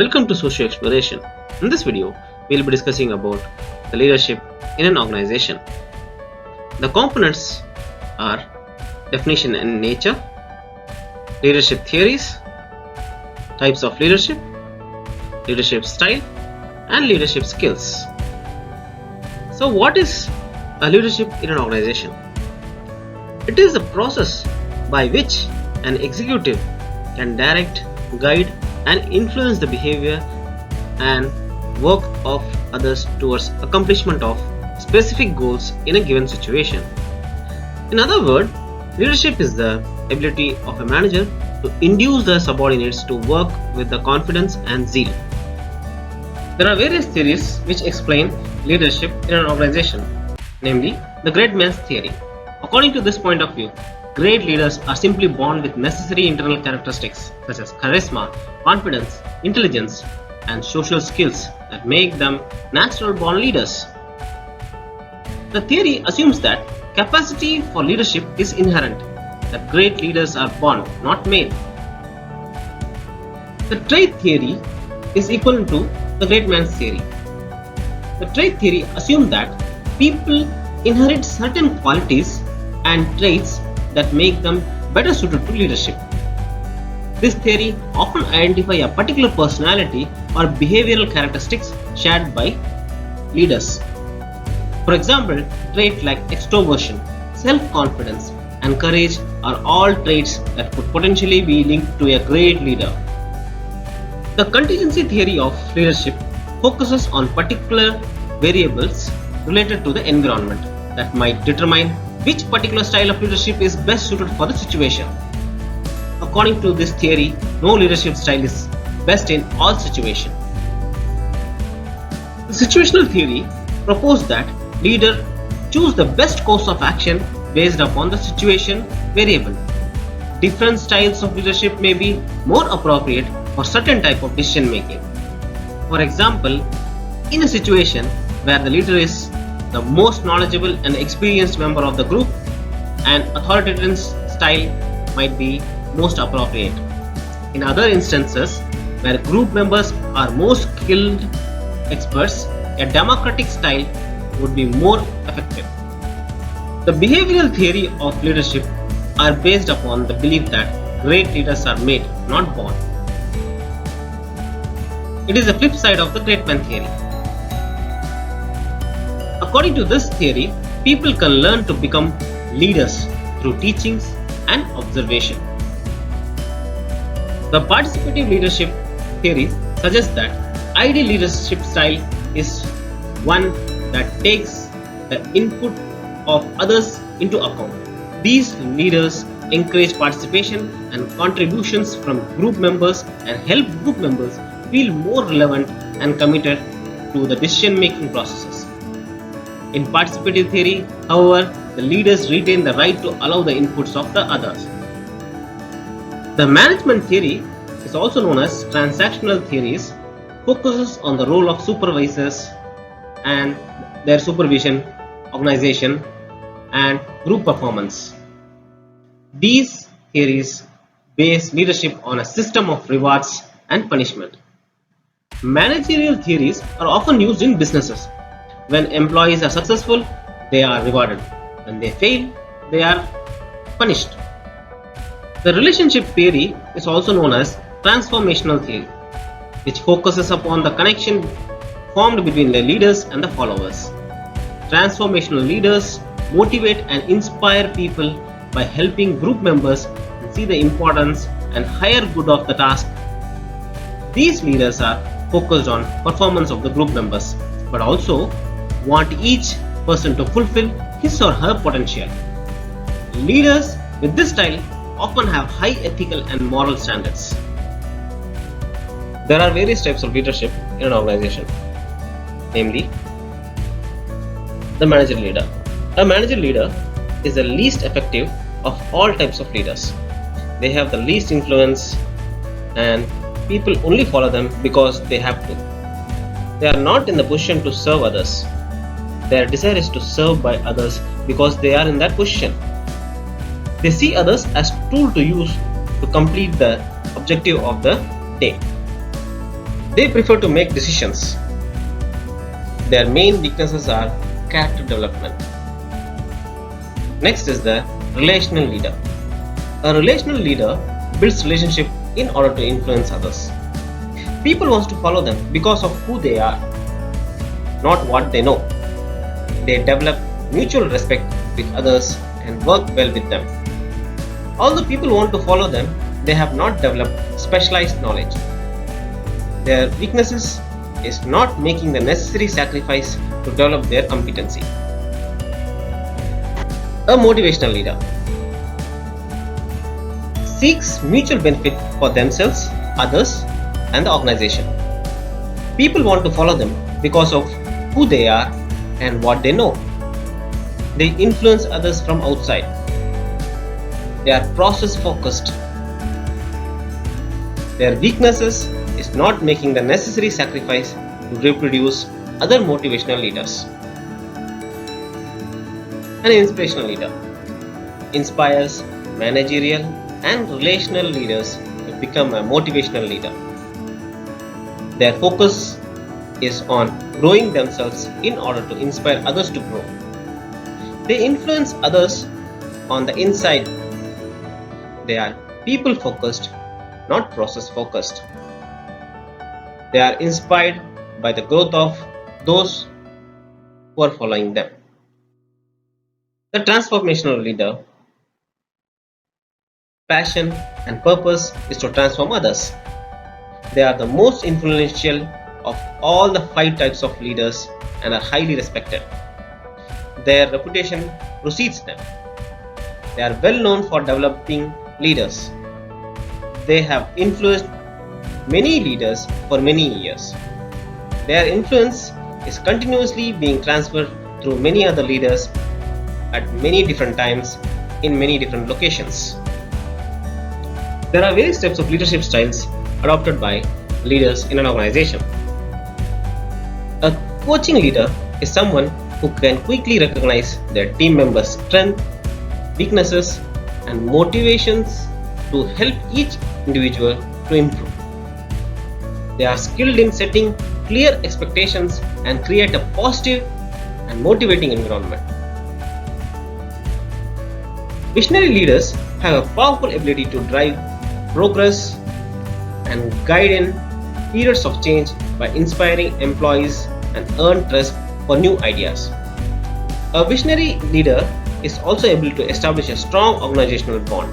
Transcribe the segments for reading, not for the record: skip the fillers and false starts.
Welcome to Social Exploration. In this video, we will be discussing about the leadership in an organization. The components are definition and nature, leadership theories, types of leadership, leadership style, and leadership skills. So what is a leadership in an organization? It is the process by which an executive can direct, guide, and influence the behavior and work of others towards accomplishment of specific goals in a given situation. In other words, leadership is the ability of a manager to induce the subordinates to work with the confidence and zeal. There are various theories which explain leadership in an organization, namely the great man's theory. According to this point of view, great leaders are simply born with necessary internal characteristics such as charisma, confidence, intelligence, and social skills that make them natural born leaders. The theory assumes that capacity for leadership is inherent, that great leaders are born, not made. The trait theory is equivalent to the great man's theory. The trait theory assumes that people inherit certain qualities and traits that make them better suited to leadership. This theory often identifies a particular personality or behavioral characteristics shared by leaders. For example, traits like extroversion, self-confidence, and courage are all traits that could potentially be linked to a great leader. The contingency theory of leadership focuses on particular variables related to the environment that might determine which particular style of leadership is best suited for the situation. According to this theory, no leadership style is best in all situations. The situational theory proposed that leaders choose the best course of action based upon the situation variable. Different styles of leadership may be more appropriate for certain type of decision making. For example, in a situation where the leader is the most knowledgeable and experienced member of the group, an authoritarian style might be most appropriate. In other instances, where group members are most skilled experts, a democratic style would be more effective. The behavioral theory of leadership are based upon the belief that great leaders are made, not born. It is the flip side of the great man theory. According to this theory, people can learn to become leaders through teachings and observation. The participative leadership theory suggests that ideal leadership style is one that takes the input of others into account. These leaders encourage participation and contributions from group members and help group members feel more relevant and committed to the decision-making processes. In participative theory, however, the leaders retain the right to allow the inputs of the others. The management theory is also known as transactional theories, focuses on the role of supervisors and their supervision, organization, and group performance. These theories base leadership on a system of rewards and punishment. Managerial theories are often used in businesses. When employees are successful, they are rewarded. When they fail, they are punished. The relationship theory is also known as transformational theory, which focuses upon the connection formed between the leaders and the followers. Transformational leaders motivate and inspire people by helping group members see the importance and higher good of the task. These leaders are focused on performance of the group members, but also want each person to fulfill his or her potential. Leaders with this style often have high ethical and moral standards. There are various types of leadership in an organization, namely the manager leader. A manager leader is the least effective of all types of leaders. They have the least influence and people only follow them because they have to. They are not in the position to serve others. Their desire is to serve by others because they are in that position. They see others as tool to use to complete the objective of the day. They prefer to make decisions. Their main weaknesses are character development. Next is the relational leader. A relational leader builds relationship in order to influence others. People want to follow them because of who they are, not what they know. They develop mutual respect with others and work well with them. Although people want to follow them, they have not developed specialized knowledge. Their weaknesses is not making the necessary sacrifice to develop their competency. A motivational leader seeks mutual benefit for themselves, others, and the organization. People want to follow them because of who they are and what they know. They influence others from outside. They are process focused. Their weaknesses is not making the necessary sacrifice to reproduce other motivational leaders. An inspirational leader inspires managerial and relational leaders to become a motivational leader. Their focus is on growing themselves in order to inspire others to grow. They influence others on the inside. They are people focused, not process focused. They are inspired by the growth of those who are following them. The transformational leader passion and purpose is to transform others. They are the most influential of all the 5 types of leaders and are highly respected. Their reputation precedes them. They are well known for developing leaders. They have influenced many leaders for many years. Their influence is continuously being transferred through many other leaders at many different times in many different locations. There are various types of leadership styles adopted by leaders in an organization. A coaching leader is someone who can quickly recognize their team members' strengths, weaknesses, and motivations to help each individual to improve. They are skilled in setting clear expectations and create a positive and motivating environment. Visionary leaders have a powerful ability to drive progress and guide in periods of change by inspiring employees and earn trust for new ideas. A visionary leader is also able to establish a strong organizational bond.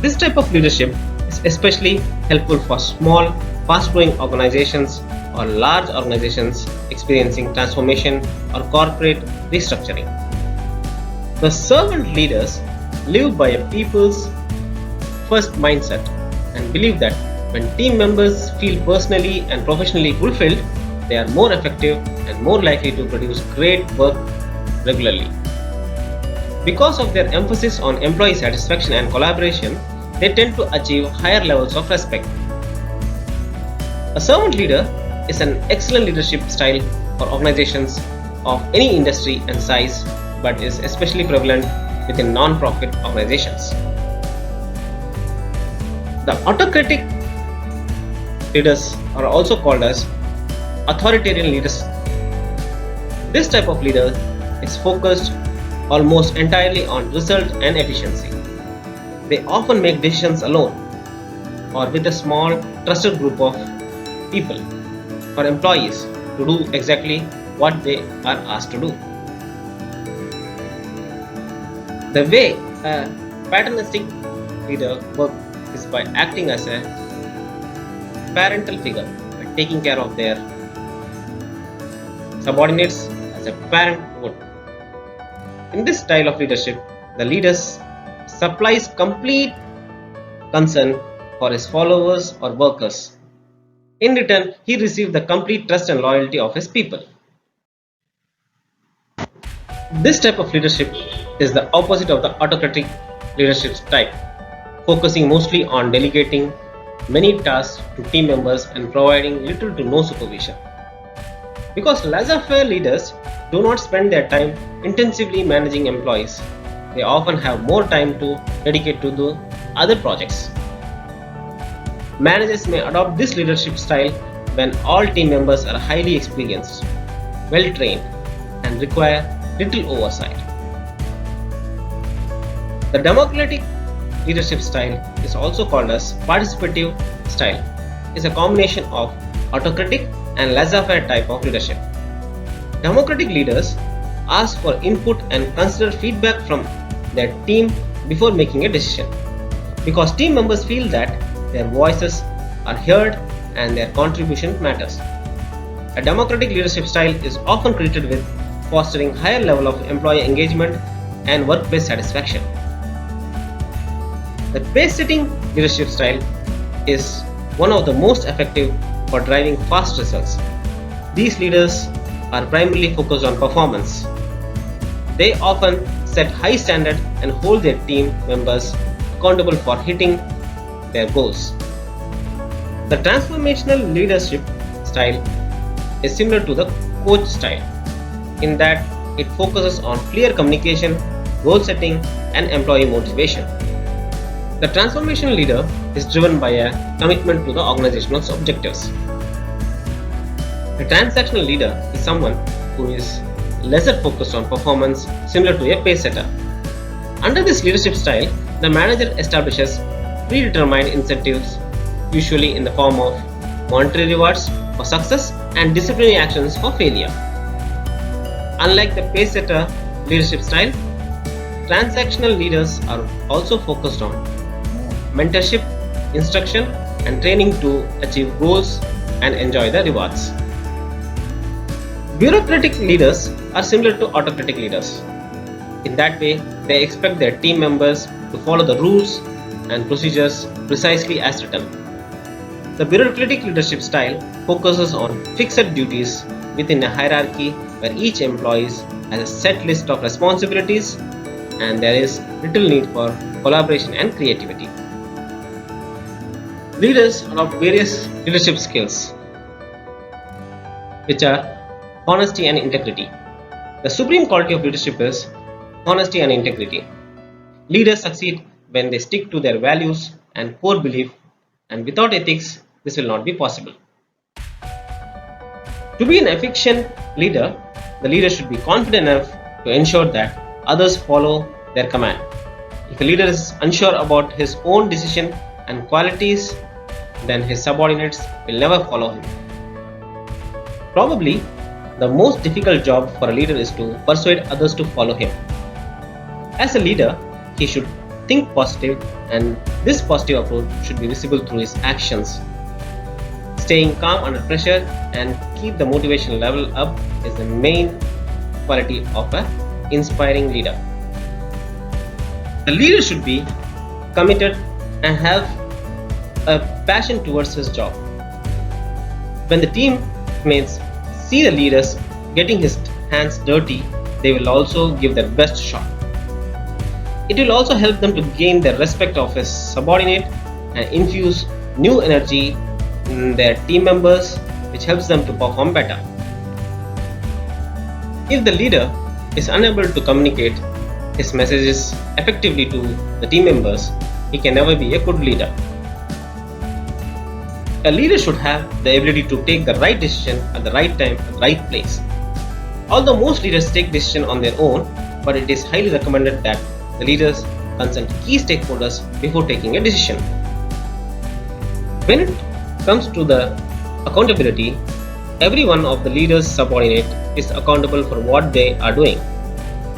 This type of leadership is especially helpful for small, fast-growing organizations or large organizations experiencing transformation or corporate restructuring. The servant leaders live by a people's first mindset and believe that when team members feel personally and professionally fulfilled, they are more effective and more likely to produce great work regularly. Because of their emphasis on employee satisfaction and collaboration, they tend to achieve higher levels of respect. A servant leader is an excellent leadership style for organizations of any industry and size, but is especially prevalent within non-profit organizations. The autocratic leaders are also called as authoritarian leaders. This type of leader is focused almost entirely on result and efficiency. They often make decisions alone or with a small trusted group of people or employees to do exactly what they are asked to do. The way a paternalistic leader works is by acting as a parental figure, by taking care of their subordinates as a parent would. In this style of leadership, the leader supplies complete concern for his followers or workers. In return, he receives the complete trust and loyalty of his people. This type of leadership is the opposite of the autocratic leadership type, focusing mostly on delegating many tasks to team members and providing little to no supervision. Because laissez-faire leaders do not spend their time intensively managing employees, they often have more time to dedicate to the other projects. Managers may adopt this leadership style when all team members are highly experienced, well trained, and require little oversight. The democratic leadership style is also called as participative style. It's a combination of autocratic and laissez-faire type of leadership. Democratic leaders ask for input and consider feedback from their team before making a decision, because team members feel that their voices are heard and their contribution matters. A democratic leadership style is often credited with fostering higher level of employee engagement and workplace satisfaction. The pace-setting leadership style is one of the most effective for driving fast results. These leaders are primarily focused on performance. They often set high standards and hold their team members accountable for hitting their goals. The transformational leadership style is similar to the coach style in that it focuses on clear communication, goal setting, and employee motivation. The transformational leader is driven by a commitment to the organizational objectives. A transactional leader is someone who is lesser focused on performance, similar to a pace setter. Under this leadership style, the manager establishes predetermined incentives, usually in the form of monetary rewards for success and disciplinary actions for failure. Unlike the pace setter leadership style, transactional leaders are also focused on mentorship, instruction, and training to achieve goals and enjoy the rewards. Bureaucratic leaders are similar to autocratic leaders. In that way, they expect their team members to follow the rules and procedures precisely as written. The bureaucratic leadership style focuses on fixed duties within a hierarchy where each employee has a set list of responsibilities and there is little need for collaboration and creativity. Leaders adopt various leadership skills, which are honesty and integrity. The supreme quality of leadership is honesty and integrity. Leaders succeed when they stick to their values and core belief, and without ethics, this will not be possible. To be an efficient leader, the leader should be confident enough to ensure that others follow their command. If a leader is unsure about his own decision and qualities, then his subordinates will never follow him. Probably, the most difficult job for a leader is to persuade others to follow him. As a leader, he should think positive, and this positive approach should be visible through his actions. Staying calm under pressure and keep the motivation level up is the main quality of an inspiring leader. The leader should be committed and have a passion towards his job. When the teammates see the leaders getting his hands dirty, they will also give their best shot. It will also help them to gain the respect of his subordinate and infuse new energy in their team members, which helps them to perform better. If the leader is unable to communicate his messages effectively to the team members, he can never be a good leader. A leader should have the ability to take the right decision at the right time, at the right place. Although most leaders take decisions on their own, but it is highly recommended that the leaders consult key stakeholders before taking a decision. When it comes to the accountability, every one of the leader's subordinate is accountable for what they are doing.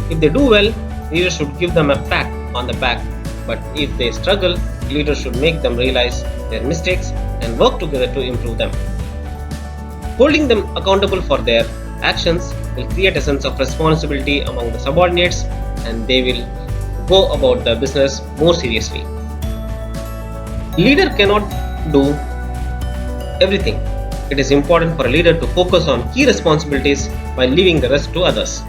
If they do well, leaders should give them a pat on the back, but if they struggle, leaders should make them realize their mistakes and work together to improve them. Holding them accountable for their actions will create a sense of responsibility among the subordinates, and they will go about the business more seriously. Leader cannot do everything. It is important for a leader to focus on key responsibilities while leaving the rest to others.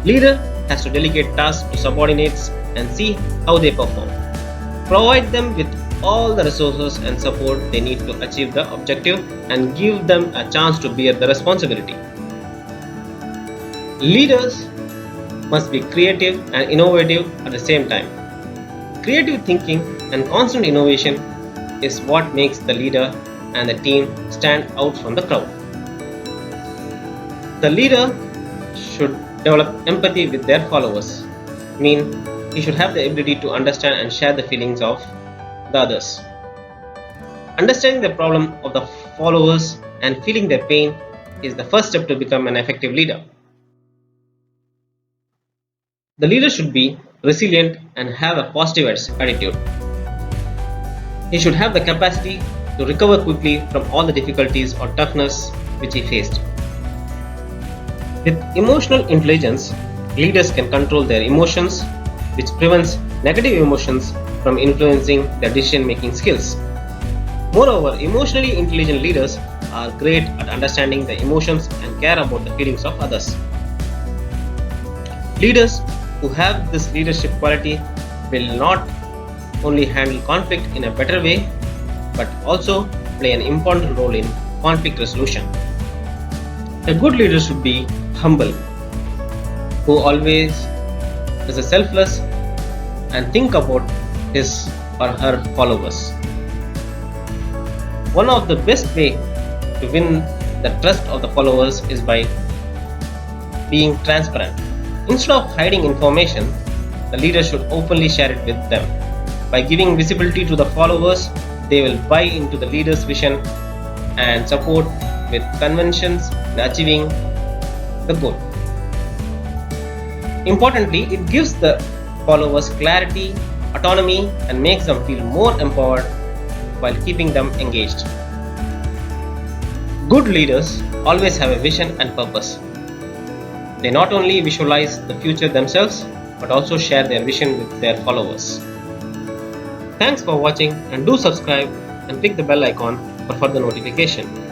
Leader has to delegate tasks to subordinates and see how they perform. Provide them with all the resources and support they need to achieve the objective and give them a chance to bear the responsibility. Leaders must be creative and innovative at the same time. Creative thinking and constant innovation is what makes the leader and the team stand out from the crowd. The leader should develop empathy with their followers, mean he should have the ability to understand and share the feelings of the others. Understanding the problem of the followers and feeling their pain is the first step to become an effective leader. The leader should be resilient and have a positive attitude. He should have the capacity to recover quickly from all the difficulties or toughness which he faced. With emotional intelligence, leaders can control their emotions, which prevents negative emotions from influencing their decision-making skills. Moreover, emotionally intelligent leaders are great at understanding the emotions and care about the feelings of others. Leaders who have this leadership quality will not only handle conflict in a better way, but also play an important role in conflict resolution. A good leader should be humble, who always is selfless and think about his or her followers. One of the best way to win the trust of the followers is by being transparent. Instead of hiding information, the leader should openly share it with them. By giving visibility to the followers, they will buy into the leader's vision and support with conventions in achieving the goal. Importantly, it gives the followers clarity, autonomy, and makes them feel more empowered while keeping them engaged. Good leaders always have a vision and purpose. They not only visualize the future themselves, but also share their vision with their followers. Thanks for watching, and do subscribe and click the bell icon for further notification.